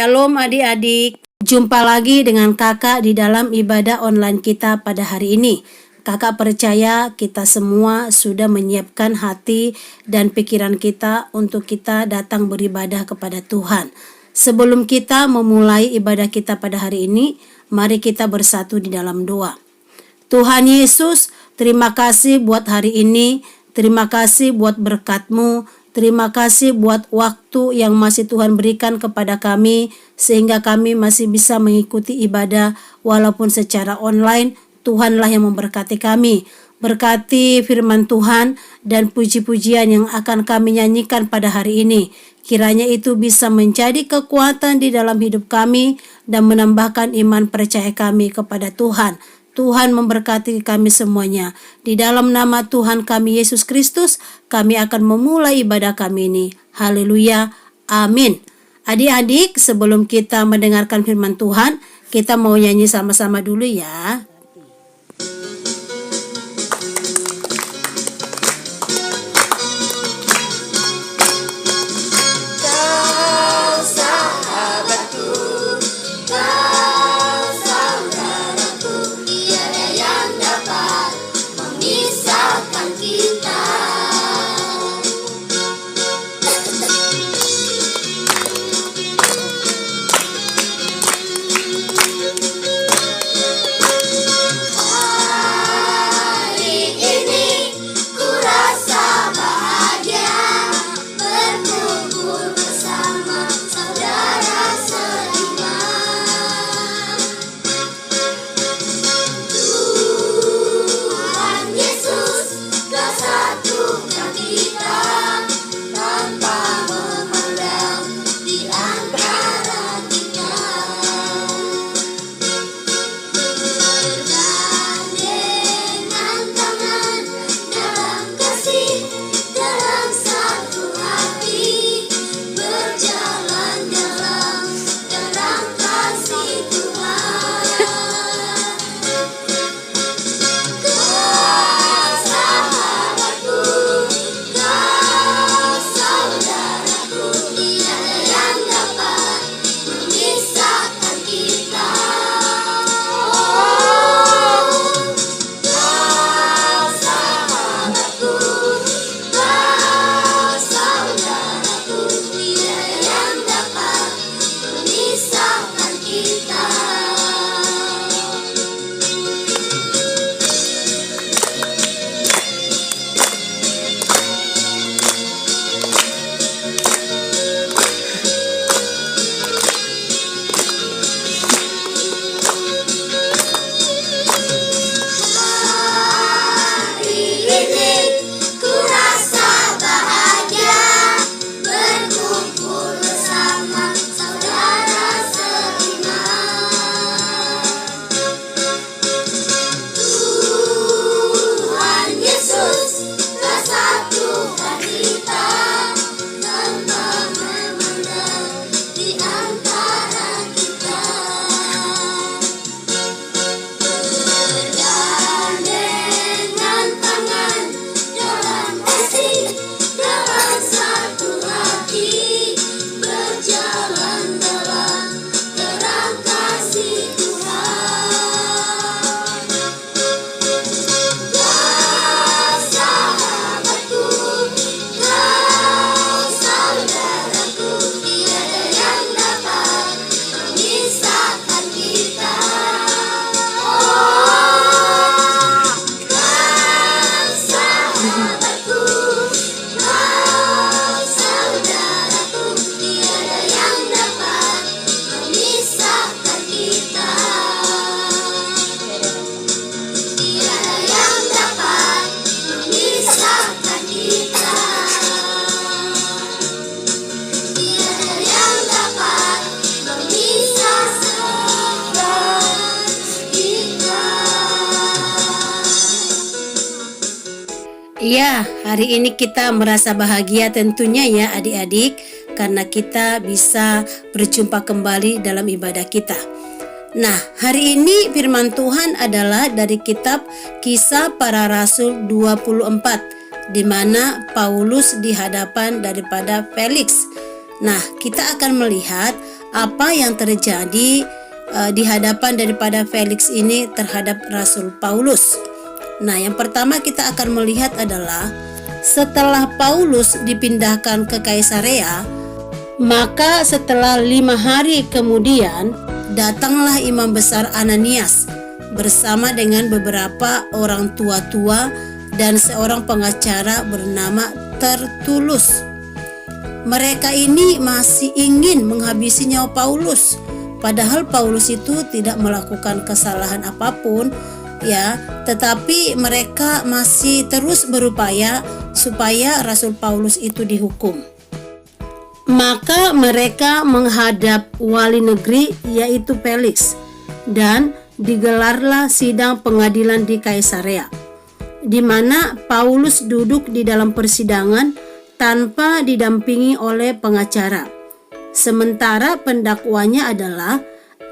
Shalom adik-adik, jumpa lagi dengan kakak di dalam ibadah online kita pada hari ini. Kakak percaya kita semua sudah menyiapkan hati dan pikiran kita untuk kita datang beribadah kepada Tuhan. Sebelum kita memulai ibadah kita pada hari ini, mari kita bersatu di dalam doa. Tuhan Yesus, terima kasih buat hari ini, terima kasih buat berkat-Mu, terima kasih buat waktu yang masih Tuhan berikan kepada kami, sehingga kami masih bisa mengikuti ibadah walaupun secara online. Tuhanlah yang memberkati kami. Berkati firman Tuhan dan puji-pujian yang akan kami nyanyikan pada hari ini. Kiranya itu bisa menjadi kekuatan di dalam hidup kami dan menambahkan iman percaya kami kepada Tuhan. Tuhan memberkati kami semuanya. Di dalam nama Tuhan kami Yesus Kristus, kami akan memulai ibadah kami ini. Haleluya. Amin. Adik-adik, sebelum kita mendengarkan firman Tuhan, kita mau nyanyi sama-sama dulu ya. Iya, hari ini kita merasa bahagia tentunya ya adik-adik, karena kita bisa berjumpa kembali dalam ibadah kita. Nah, hari ini firman Tuhan adalah dari kitab Kisah Para Rasul 24, di mana Paulus di hadapan daripada Felix. Nah, kita akan melihat apa yang terjadi di hadapan daripada Felix ini terhadap Rasul Paulus. Nah, yang pertama kita akan melihat adalah setelah Paulus dipindahkan ke Kaisarea, maka setelah 5 hari kemudian datanglah imam besar Ananias bersama dengan beberapa orang tua-tua dan seorang pengacara bernama Tertulus. Mereka ini masih ingin menghabisi nyawa Paulus, padahal Paulus itu tidak melakukan kesalahan apapun, ya, tetapi mereka masih terus berupaya supaya Rasul Paulus itu dihukum. Maka mereka menghadap wali negeri, yaitu Felix, dan digelarlah sidang pengadilan di Kaisarea, di mana Paulus duduk di dalam persidangan tanpa didampingi oleh pengacara. Sementara pendakwanya adalah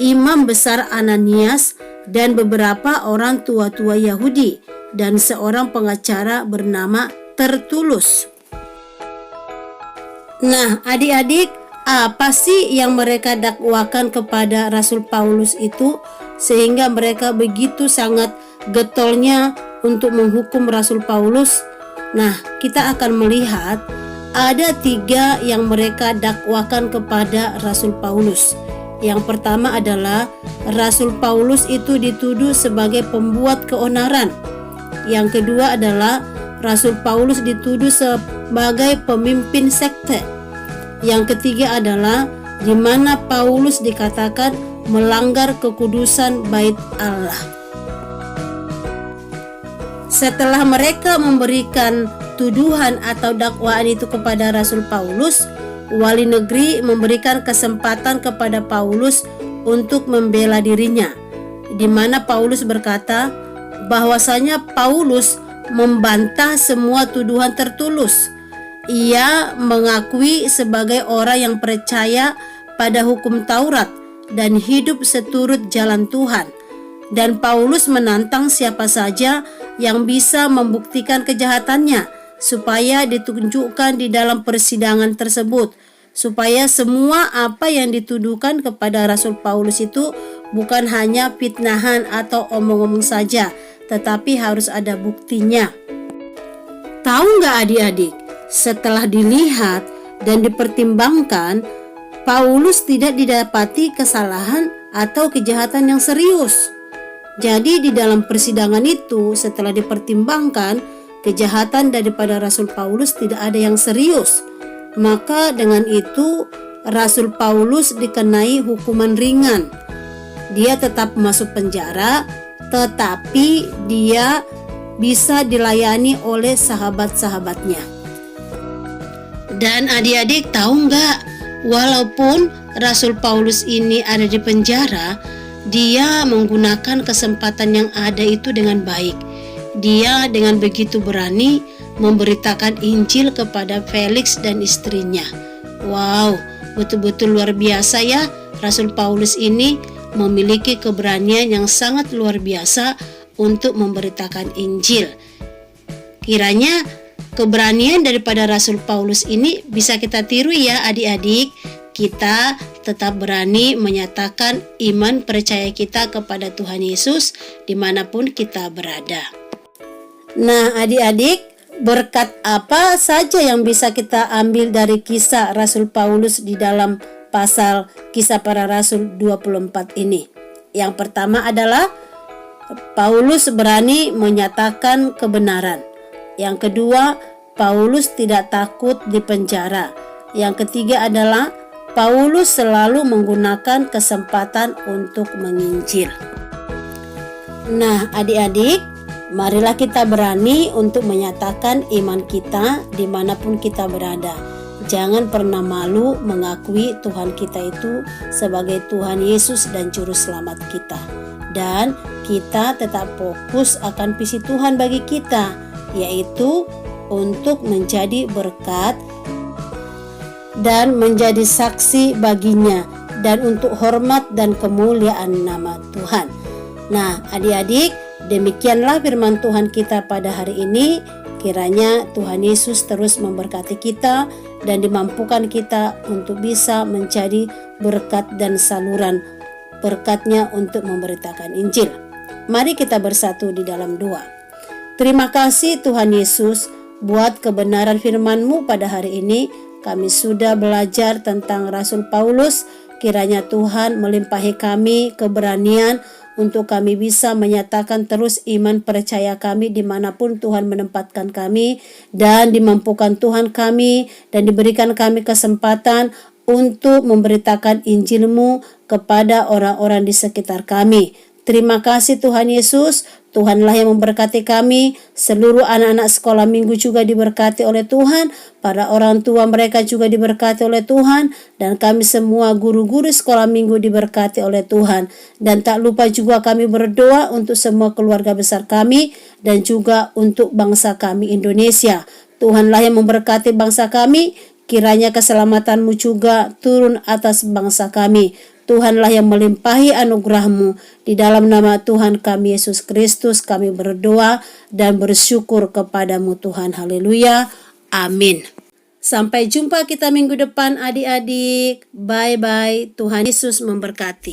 imam besar Ananias dan beberapa orang tua-tua Yahudi dan seorang pengacara bernama Tertulus. Nah, adik-adik, apa sih yang mereka dakwakan kepada Rasul Paulus itu sehingga mereka begitu sangat getolnya untuk menghukum Rasul Paulus? Nah, kita akan melihat ada 3 yang mereka dakwakan kepada Rasul Paulus. Yang pertama adalah Rasul Paulus itu dituduh sebagai pembuat keonaran. Yang kedua adalah Rasul Paulus dituduh sebagai pemimpin sekte. Yang ketiga adalah di mana Paulus dikatakan melanggar kekudusan bait Allah. Setelah mereka memberikan tuduhan atau dakwaan itu kepada Rasul Paulus, wali negeri memberikan kesempatan kepada Paulus untuk membela dirinya, di mana Paulus berkata bahwasanya Paulus membantah semua tuduhan Tertulus. Ia mengakui sebagai orang yang percaya pada hukum Taurat dan hidup seturut jalan Tuhan. Dan Paulus menantang siapa saja yang bisa membuktikan kejahatannya supaya ditunjukkan di dalam persidangan tersebut, supaya semua apa yang dituduhkan kepada Rasul Paulus itu bukan hanya fitnahan atau omong-omong saja, tetapi harus ada buktinya. Tahu nggak adik-adik, setelah dilihat dan dipertimbangkan, Paulus tidak didapati kesalahan atau kejahatan yang serius. Jadi di dalam persidangan itu, setelah dipertimbangkan, kejahatan daripada Rasul Paulus tidak ada yang serius. Maka dengan itu Rasul Paulus dikenai hukuman ringan. Dia tetap masuk penjara, tetapi dia bisa dilayani oleh sahabat-sahabatnya. Dan adik-adik tahu nggak, walaupun Rasul Paulus ini ada di penjara, dia menggunakan kesempatan yang ada itu dengan baik. Dia dengan begitu berani memberitakan Injil kepada Felix dan istrinya. Wow, betul-betul luar biasa ya. Rasul Paulus ini memiliki keberanian yang sangat luar biasa untuk memberitakan Injil. Kiranya keberanian daripada Rasul Paulus ini bisa kita tiru ya adik-adik. Kita tetap berani menyatakan iman percaya kita kepada Tuhan Yesus dimanapun kita berada. Nah adik-adik, berkat apa saja yang bisa kita ambil dari kisah Rasul Paulus di dalam pasal Kisah Para Rasul 24 ini? Yang pertama adalah Paulus berani menyatakan kebenaran. Yang kedua, Paulus tidak takut di penjara. Yang ketiga adalah Paulus selalu menggunakan kesempatan untuk menginjil. Nah adik-adik, marilah kita berani untuk menyatakan iman kita dimanapun kita berada. Jangan pernah malu mengakui Tuhan kita itu sebagai Tuhan Yesus dan Juru Selamat kita. Dan kita tetap fokus akan visi Tuhan bagi kita, yaitu untuk menjadi berkat dan menjadi saksi baginya dan untuk hormat dan kemuliaan nama Tuhan. Nah adik-adik, demikianlah firman Tuhan kita pada hari ini. Kiranya Tuhan Yesus terus memberkati kita dan dimampukan kita untuk bisa menjadi berkat dan saluran berkat-Nya untuk memberitakan Injil. Mari kita bersatu di dalam doa. Terima kasih Tuhan Yesus buat kebenaran firman-Mu pada hari ini. Kami sudah belajar tentang Rasul Paulus. Kiranya Tuhan melimpahi kami keberanian untuk kami bisa menyatakan terus iman percaya kami dimanapun Tuhan menempatkan kami, dan dimampukan Tuhan kami dan diberikan kami kesempatan untuk memberitakan Injil-Mu kepada orang-orang di sekitar kami. Terima kasih Tuhan Yesus. Tuhanlah yang memberkati kami. Seluruh anak-anak sekolah minggu juga diberkati oleh Tuhan. Para orang tua mereka juga diberkati oleh Tuhan. Dan kami semua guru-guru sekolah minggu diberkati oleh Tuhan. Dan tak lupa juga kami berdoa untuk semua keluarga besar kami dan juga untuk bangsa kami Indonesia. Tuhanlah yang memberkati bangsa kami. Kiranya keselamatan-Mu juga turun atas bangsa kami. Tuhanlah yang melimpahi anugerah-Mu. Di dalam nama Tuhan kami Yesus Kristus kami berdoa dan bersyukur kepada-Mu Tuhan. Haleluya. Amin. Sampai jumpa kita minggu depan adik-adik. Bye-bye. Tuhan Yesus memberkati.